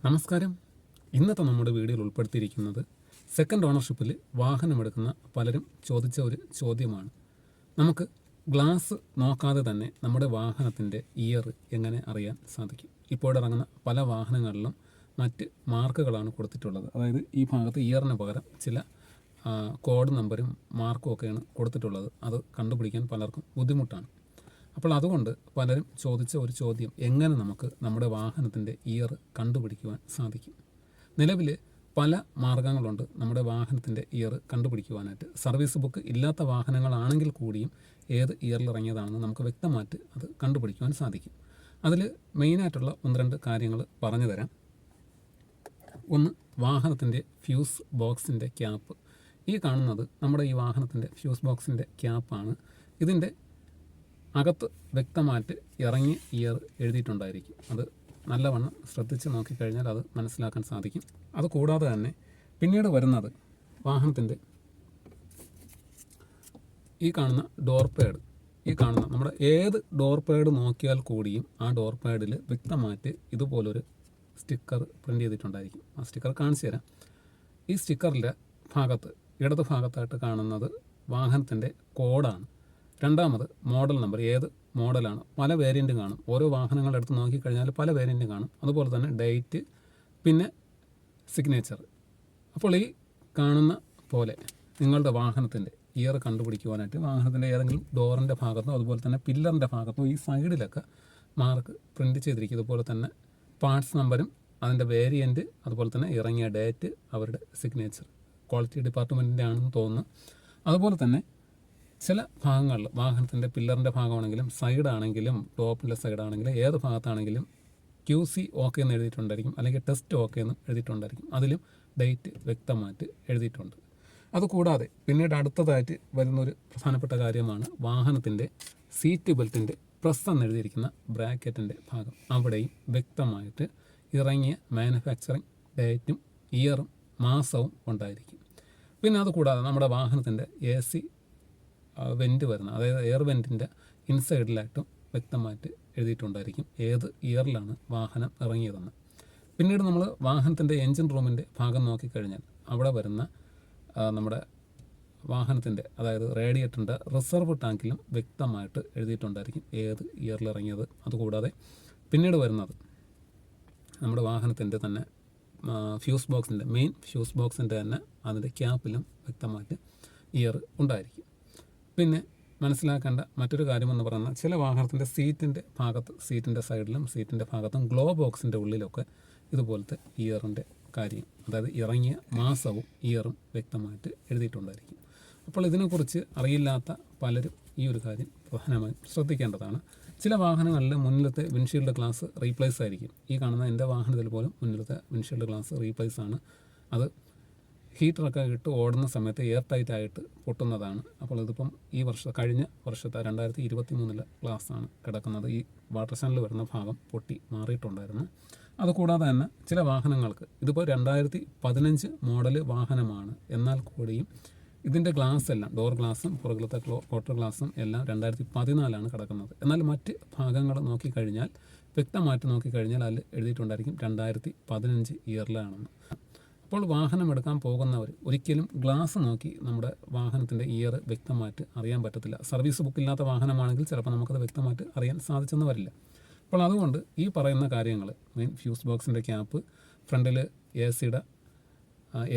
നമസ്കാരം. ഇന്നത്തെ നമ്മുടെ വീഡിയോയിൽ ഉൾപ്പെടുത്തിയിരിക്കുന്നത് സെക്കൻഡ് ഓണർഷിപ്പിൽ വാഹനമെടുക്കുന്ന പലരും ചോദിച്ച ഒരു ചോദ്യമാണ്. നമുക്ക് ഗ്ലാസ് നോക്കാതെ തന്നെ നമ്മുടെ വാഹനത്തിൻ്റെ ഇയർ എങ്ങനെ അറിയാൻ സാധിക്കും? ഇപ്പോഴിറങ്ങുന്ന പല വാഹനങ്ങളിലും മറ്റ് മാർക്കുകളാണ് കൊടുത്തിട്ടുള്ളത്. അതായത് ഈ ഭാഗത്ത് ഇയറിന് പകരം ചില കോഡ് നമ്പരും മാർക്കും ഒക്കെയാണ് കൊടുത്തിട്ടുള്ളത്. അത് കണ്ടുപിടിക്കാൻ പലർക്കും ബുദ്ധിമുട്ടാണ്. അപ്പോൾ അതുകൊണ്ട് പലരും ചോദിച്ച ഒരു ചോദ്യം, എങ്ങനെ നമുക്ക് നമ്മുടെ വാഹനത്തിൻ്റെ ഇയർ കണ്ടുപിടിക്കുവാൻ സാധിക്കും? നിലവിൽ പല മാർഗങ്ങളുണ്ട് നമ്മുടെ വാഹനത്തിൻ്റെ ഇയർ കണ്ടുപിടിക്കുവാനായിട്ട്. സർവീസ് ബുക്ക് ഇല്ലാത്ത വാഹനങ്ങളാണെങ്കിൽ കൂടിയും ഏത് ഇയറിൽ ഇറങ്ങിയതാണെന്ന് നമുക്ക് വ്യക്തമായിട്ട് അത് കണ്ടുപിടിക്കുവാൻ സാധിക്കും. അതിൽ മെയിനായിട്ടുള്ള ഒന്ന് രണ്ട് കാര്യങ്ങൾ പറഞ്ഞു തരാം. ഒന്ന്, വാഹനത്തിൻ്റെ ഫ്യൂസ് ബോക്സിൻ്റെ ക്യാപ്പ്. ഈ കാണുന്നത് നമ്മുടെ ഈ വാഹനത്തിൻ്റെ ഫ്യൂസ് ബോക്സിൻ്റെ ക്യാപ്പാണ്. ഇതിൻ്റെ അകത്ത് വ്യക്തമായിട്ട് ഇറങ്ങിയ ഇയർ എഴുതിയിട്ടുണ്ടായിരിക്കും. അത് നല്ലവണ്ണം ശ്രദ്ധിച്ച് നോക്കിക്കഴിഞ്ഞാൽ അത് മനസ്സിലാക്കാൻ സാധിക്കും. അത് കൂടാതെ തന്നെ പിന്നീട് വരുന്നത് വാഹനത്തിൻ്റെ ഈ കാണുന്ന ഡോർ പാഡ്. ഈ കാണുന്ന നമ്മുടെ ഏത് ഡോർ പാഡ് നോക്കിയാൽ കൂടിയും ആ ഡോർ പാഡിൽ വ്യക്തമായിട്ട് ഇതുപോലൊരു സ്റ്റിക്കർ പ്രിൻ്റ് ചെയ്തിട്ടുണ്ടായിരിക്കും. ആ സ്റ്റിക്കർ കാണിച്ചു തരാം. ഈ സ്റ്റിക്കറിൻ്റെ ഭാഗത്ത് ഇടത് ഭാഗത്തായിട്ട് കാണുന്നത് വാഹനത്തിൻ്റെ കോഡാണ്. രണ്ടാമത് മോഡൽ നമ്പർ, ഏത് മോഡലാണ്. പല വേരിയൻറ്റ് കാണും. ഓരോ വാഹനങ്ങളുടെ അടുത്ത് നോക്കിക്കഴിഞ്ഞാൽ പല വേരിയൻറ്റ് കാണും. അതുപോലെ തന്നെ ഡേറ്റ്, പിന്നെ സിഗ്നേച്ചർ. അപ്പോൾ ഈ കാണുന്ന പോലെ നിങ്ങളുടെ വാഹനത്തിൻ്റെ ഇയർ കണ്ടുപിടിക്കുവാനായിട്ട് വാഹനത്തിൻ്റെ ഏതെങ്കിലും ഡോറിൻ്റെ ഭാഗത്തോ അതുപോലെ തന്നെ പില്ലറിൻ്റെ ഭാഗത്തോ ഈ സൈഡിലൊക്കെ മാർക്ക് പ്രിൻ്റ് ചെയ്തിരിക്കും. അതുപോലെ തന്നെ പാർട്സ് നമ്പരും അതിൻ്റെ വേരിയൻറ്റ്, അതുപോലെ തന്നെ ഇറങ്ങിയ ഡേറ്റ്, അവരുടെ സിഗ്നേച്ചർ. ക്വാളിറ്റി ഡിപ്പാർട്ട്മെൻറ്റിൻ്റെ ആണെന്ന് തോന്നുന്നു. അതുപോലെ തന്നെ ചില ഭാഗങ്ങളിൽ വാഹനത്തിൻ്റെ പില്ലറിൻ്റെ ഭാഗമാണെങ്കിലും സൈഡാണെങ്കിലും ടോപ്പിൻ്റെ സൈഡാണെങ്കിലും ഏത് ഭാഗത്താണെങ്കിലും QC ഓക്കെ എന്ന് എഴുതിയിട്ടുണ്ടായിരിക്കും, അല്ലെങ്കിൽ ടെസ്റ്റ് ഓക്കെ എന്ന് എഴുതിയിട്ടുണ്ടായിരിക്കും. അതിലും ഡേറ്റ് വ്യക്തമായിട്ട് എഴുതിയിട്ടുണ്ട്. അതുകൂടാതെ പിന്നീട് അടുത്തതായിട്ട് വരുന്നൊരു പ്രധാനപ്പെട്ട കാര്യമാണ് വാഹനത്തിൻ്റെ സീറ്റ് ബെൽറ്റിൻ്റെ പ്രസ് എന്ന് എഴുതിയിരിക്കുന്ന ബ്രാക്കറ്റിൻ്റെ ഭാഗം. അവിടെയും വ്യക്തമായിട്ട് ഇറങ്ങിയ മാനുഫാക്ചറിങ് ഡേറ്റും ഇയറും മാസവും ഉണ്ടായിരിക്കും. പിന്നെ അതുകൂടാതെ നമ്മുടെ വാഹനത്തിൻ്റെ AC വെൻറ്റ് വരുന്ന, അതായത് എയർ വെൻറ്റിൻ്റെ ഇൻസൈഡിലായിട്ടും വ്യക്തമായിട്ട് എഴുതിയിട്ടുണ്ടായിരിക്കും ഏത് ഇയറിലാണ് വാഹനം ഇറങ്ങിയതെന്ന്. പിന്നീട് നമ്മൾ വാഹനത്തിൻ്റെ എൻജിൻ റൂമിൻ്റെ ഭാഗം നോക്കിക്കഴിഞ്ഞാൽ അവിടെ വരുന്ന നമ്മുടെ വാഹനത്തിൻ്റെ, അതായത് റേഡിയേറ്ററിൻ്റെ റിസർവ് ടാങ്കിലും വ്യക്തമായിട്ട് എഴുതിയിട്ടുണ്ടായിരിക്കും ഏത് ഇയറിൽ ഇറങ്ങിയത്. അതുകൂടാതെ പിന്നീട് വരുന്നത് നമ്മുടെ വാഹനത്തിൻ്റെ തന്നെ ഫ്യൂസ് ബോക്സിൻ്റെ, മെയിൻ ഫ്യൂസ് ബോക്സിൻ്റെ തന്നെ അതിൻ്റെ ക്യാപ്പിലും വ്യക്തമായിട്ട് ഇയർ ഉണ്ടായിരിക്കും. പിന്നെ മനസ്സിലാക്കേണ്ട മറ്റൊരു കാര്യമെന്ന് പറയുന്നത്, ചില വാഹനത്തിൻ്റെ സീറ്റിൻ്റെ ഭാഗത്ത്, സീറ്റിൻ്റെ സൈഡിലും സീറ്റിൻ്റെ ഭാഗത്തും ഗ്ലോ ബോക്സിൻ്റെ ഉള്ളിലൊക്കെ ഇതുപോലത്തെ ഇയറിൻ്റെ കാര്യം, അതായത് ഇറങ്ങിയ മാസവും ഇയറും വ്യക്തമായിട്ട് എഴുതിയിട്ടുണ്ടായിരിക്കും. അപ്പോൾ ഇതിനെക്കുറിച്ച് അറിയില്ലാത്ത പലരും ഈ ഒരു കാര്യം പ്രധാനമായും ശ്രദ്ധിക്കേണ്ടതാണ്. ചില വാഹനങ്ങളിൽ മുന്നിലത്തെ വിൻഷീൽഡ് ഗ്ലാസ് റീപ്ലേസ് ആയിരിക്കും. ഈ കാണുന്ന എൻ്റെ വാഹനത്തിൽ പോലും മുന്നിലത്തെ വിൻഷീൽഡ് ഗ്ലാസ് റീപ്ലേസ് ആണ്. അത് ഹീറ്ററൊക്കെ ഇട്ട് ഓടുന്ന സമയത്ത് എയർ ടൈറ്റ് ആയിട്ട് പൊട്ടുന്നതാണ്. അപ്പോൾ ഇതിപ്പം ഈ കഴിഞ്ഞ വർഷത്തെ 2023 ഗ്ലാസ്സാണ് കിടക്കുന്നത്. ഈ വാട്ടർ ചാനൽ വരുന്ന ഭാഗം പൊട്ടി മാറിയിട്ടുണ്ടായിരുന്നു. അതുകൂടാതെ തന്നെ ചില വാഹനങ്ങൾക്ക്, ഇതിപ്പോൾ 2015 മോഡൽ വാഹനമാണ്, എന്നാൽ കൂടിയും ഇതിൻ്റെ ഗ്ലാസ് എല്ലാം, ഡോർ ഗ്ലാസും പുറകിലത്തെ ക്വാർട്ടർ ഗ്ലാസും എല്ലാം 2014 കിടക്കുന്നത്. എന്നാൽ മറ്റ് ഭാഗങ്ങൾ നോക്കിക്കഴിഞ്ഞാൽ, വ്യക്തമായിട്ട് നോക്കിക്കഴിഞ്ഞാൽ അതിൽ എഴുതിയിട്ടുണ്ടായിരിക്കും 2015 ഇയറിലാണെന്ന്. അപ്പോൾ വാഹനം എടുക്കാൻ പോകുന്നവർ ഒരിക്കലും ഗ്ലാസ് നോക്കി നമ്മുടെ വാഹനത്തിൻ്റെ ഇയർ വ്യക്തമായിട്ട് അറിയാൻ പറ്റത്തില്ല. സർവീസ് ബുക്കില്ലാത്ത വാഹനമാണെങ്കിൽ ചിലപ്പോൾ നമുക്കത് വ്യക്തമായിട്ട് അറിയാൻ സാധിച്ചെന്ന് വരില്ല. അപ്പോൾ അതുകൊണ്ട് ഈ പറയുന്ന കാര്യങ്ങൾ, മെയിൻ ഫ്യൂസ് ബോക്സിൻ്റെ ക്യാപ്പ്, ഫ്രണ്ടിൽ AC-യുടെ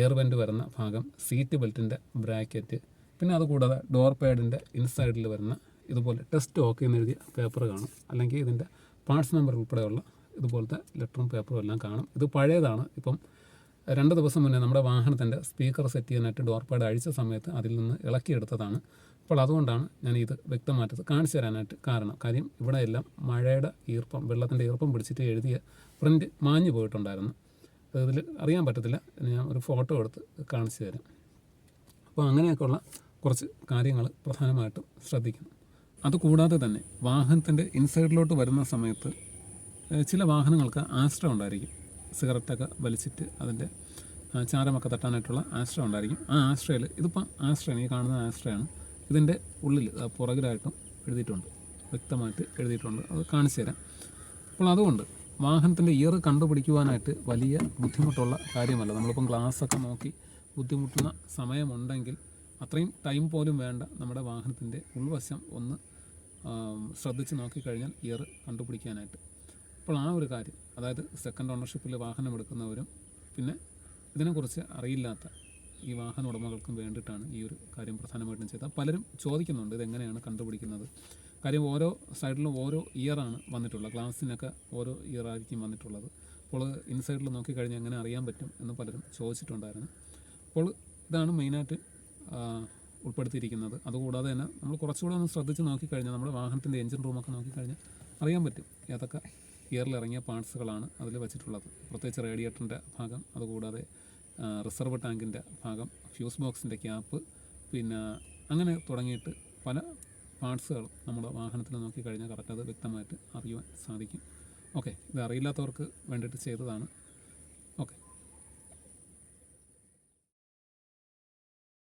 എയർ വെൻറ്റ് വരുന്ന ഭാഗം, സീറ്റ് ബെൽറ്റിൻ്റെ ബ്രാക്കറ്റ്, പിന്നെ അതുകൂടാതെ ഡോർ പാഡിൻ്റെ ഇൻസൈഡിൽ വരുന്ന ഇതുപോലെ ടെസ്റ്റ് ഓക്കെ എന്ന് എഴുതിയ പേപ്പർ കാണും, അല്ലെങ്കിൽ ഇതിൻ്റെ പാർട്സ് നമ്പർ ഉൾപ്പെടെയുള്ള ഇതുപോലത്തെ ലെറ്ററും പേപ്പറും എല്ലാം കാണും. ഇത് പഴയതാണ്. ഇപ്പം 2 ദിവസം മുന്നേ നമ്മുടെ വാഹനത്തിൻ്റെ സ്പീക്കർ സെറ്റ് ചെയ്യാനായിട്ട് ഡോർ പാഡ് അഴിച്ച സമയത്ത് അതിൽ നിന്ന് ഇളക്കിയെടുത്തതാണ്. അപ്പോൾ അതുകൊണ്ടാണ് ഞാൻ ഇത് വ്യക്തമായിട്ടത് കാണിച്ചു തരാനായിട്ട് കാര്യം ഇവിടെ എല്ലാം മഴയുടെ ഈർപ്പം, വെള്ളത്തിൻ്റെ ഈർപ്പം പിടിച്ചിട്ട് എഴുതിയ പ്രിൻ്റ് മാഞ്ഞു പോയിട്ടുണ്ടായിരുന്നു. ഇതിൽ അറിയാൻ പറ്റത്തില്ല. ഞാൻ ഒരു ഫോട്ടോ എടുത്ത് കാണിച്ചു തരാം. അപ്പോൾ അങ്ങനെയൊക്കെയുള്ള കുറച്ച് കാര്യങ്ങൾ പ്രധാനമായിട്ടും ശ്രദ്ധിക്കണം. അതുകൂടാതെ തന്നെ വാഹനത്തിൻ്റെ ഇൻസൈഡിലോട്ട് വരുന്ന സമയത്ത് ചില വാഹനങ്ങൾക്ക് ആസ്ട്ര ഉണ്ടായിരിക്കും. സിഗരറ്റൊക്കെ വലിച്ചിട്ട് അതിൻ്റെ ചാരമൊക്കെ തട്ടാനായിട്ടുള്ള ആസ്ട്ര ഉണ്ടായിരിക്കും. ആ ആസ്ട്രയിൽ, ഇതിപ്പം ആസ്ട്രയാണ്, ഈ കാണുന്ന ആസ്ട്രയാണ്, ഇതിൻ്റെ ഉള്ളിൽ പുറകിലായിട്ടും എഴുതിയിട്ടുണ്ട്, വ്യക്തമായിട്ട് എഴുതിയിട്ടുണ്ട്. അത് കാണിച്ചു തരാം. അപ്പോൾ അതുകൊണ്ട് വാഹനത്തിൻ്റെ ഇയർ കണ്ടുപിടിക്കുവാനായിട്ട് വലിയ ബുദ്ധിമുട്ടുള്ള കാര്യമല്ല. നമ്മളിപ്പം ഗ്ലാസ്സൊക്കെ നോക്കി ബുദ്ധിമുട്ടുന്ന സമയമുണ്ടെങ്കിൽ അത്രയും ടൈം പോലും വേണ്ട നമ്മുടെ വാഹനത്തിൻ്റെ ഉൾവശം ഒന്ന് ശ്രദ്ധിച്ച് നോക്കിക്കഴിഞ്ഞാൽ ഇയർ കണ്ടുപിടിക്കാനായിട്ട്. അപ്പോൾ ആ ഒരു കാര്യം, അതായത് സെക്കൻഡ് ഓണർഷിപ്പിൽ വാഹനം എടുക്കുന്നവരും പിന്നെ ഇതിനെക്കുറിച്ച് അറിയില്ലാത്ത ഈ വാഹന ഉടമകൾക്കും വേണ്ടിയിട്ടാണ് ഈ ഒരു കാര്യം പ്രധാനമായിട്ടും ചെയ്തത്. പലരും ചോദിക്കുന്നുണ്ട് ഇതെങ്ങനെയാണ് കണ്ടുപിടിക്കുന്നത്. കാര്യം ഓരോ സൈഡിലും ഓരോ ഇയറാണ് വന്നിട്ടുള്ളത്, ഗ്ലാസ്സിനൊക്കെ ഓരോ ഇയറായിരിക്കും വന്നിട്ടുള്ളത്. അപ്പോൾ ഇൻസൈഡിൽ നോക്കിക്കഴിഞ്ഞാൽ എങ്ങനെ അറിയാൻ പറ്റും എന്ന് പലരും ചോദിച്ചിട്ടുണ്ടായിരുന്നു. അപ്പോൾ ഇതാണ് മെയിനായിട്ട് ഉൾപ്പെടുത്തിയിരിക്കുന്നത്. അതുകൂടാതെ തന്നെ നമ്മൾ കുറച്ചുകൂടെ ഒന്ന് ശ്രദ്ധിച്ച് നോക്കിക്കഴിഞ്ഞാൽ നമ്മുടെ വാഹനത്തിൻ്റെ എഞ്ചിൻ റൂമൊക്കെ നോക്കിക്കഴിഞ്ഞാൽ അറിയാൻ പറ്റും ഏതൊക്കെ ഇയറിൽ ഇറങ്ങിയ പാർട്സുകളാണ് അതിൽ വെച്ചിട്ടുള്ളത്. പ്രത്യേകിച്ച് റേഡിയേറ്ററിൻ്റെ ഭാഗം, അതുകൂടാതെ റിസർവ് ടാങ്കിൻ്റെ ഭാഗം, ഫ്യൂസ് ബോക്സിൻ്റെ ക്യാപ്പ്, പിന്നെ അങ്ങനെ തുടങ്ങിയിട്ട് പല പാർട്സുകളും നമ്മുടെ വാഹനത്തിൽ നോക്കിക്കഴിഞ്ഞാൽ കറക്റ്റ് അത് വ്യക്തമായിട്ട് അറിയുവാൻ സാധിക്കും. ഓക്കെ, ഇത് അറിയില്ലാത്തവർക്ക് വേണ്ടിയിട്ട് ചെയ്തതാണ്.